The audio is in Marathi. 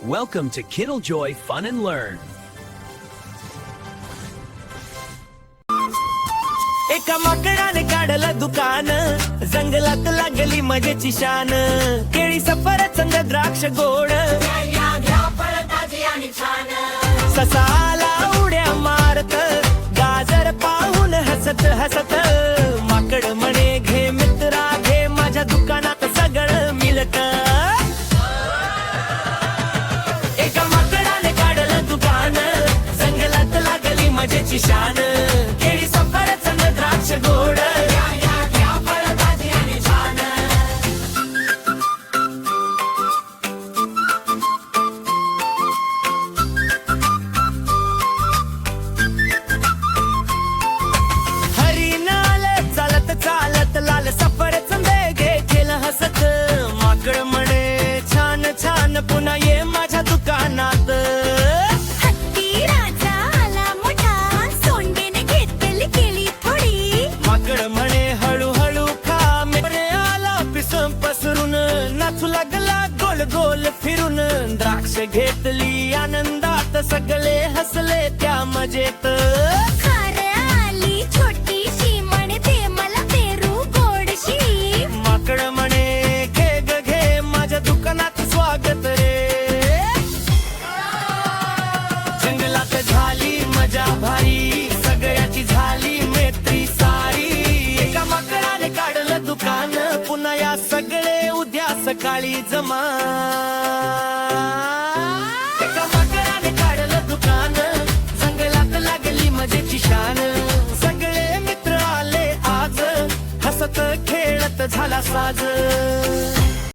Welcome to Kittlejoy Fun and Learn. एका माकडाने काढलं दुकान, जंगलात लागली मजेची शान. केळी सफरचंद द्राक्ष गोड, ससा आला उड्या मारत, गाजर पाहून हसत हसत. माकड म्हणे घे मित्रा घे, माझ्या दुकानात सगळं मिळत. एका माकडाने काढलं दुकान, जंगलात लागली मजेची शान. केळी सफरचंद द्राक्ष गोड, फळ ताजी आणि छान. हरिण आलं चालत चालत, लाल सफरचंद घे केलं हसत. माकड म्हणे छान छान, पुन्हा ये माझ्या दुकानात. हत्ती राजा आला मोठा, सोंडेने घेतली केळी थोडी. माकड म्हणे हळूहळू खा, मेरे आला पिसम पसरून. नाचू लागला गोल गोल फिरून, द्राक्ष घेतली आनंदात, सगळे हसले त्या मजेत. खार आली छोटीशी, म्हणते मला पेरू गोडशी. माकड म्हणे घे ग घे, माझ्या दुकानात स्वागत रे. जंगलात झाली मजा भारी, सगळ्याची झाली मैत्री सारी. एका माकडाने काढलं दुकान, पुन्हा या सगळे उद्या सकाळी जमा. एका माकडाने काढलं दुकान, जंगलात लागली मजेची शान. सगळे मित्र आले आज, हसत खेळत झाला साज.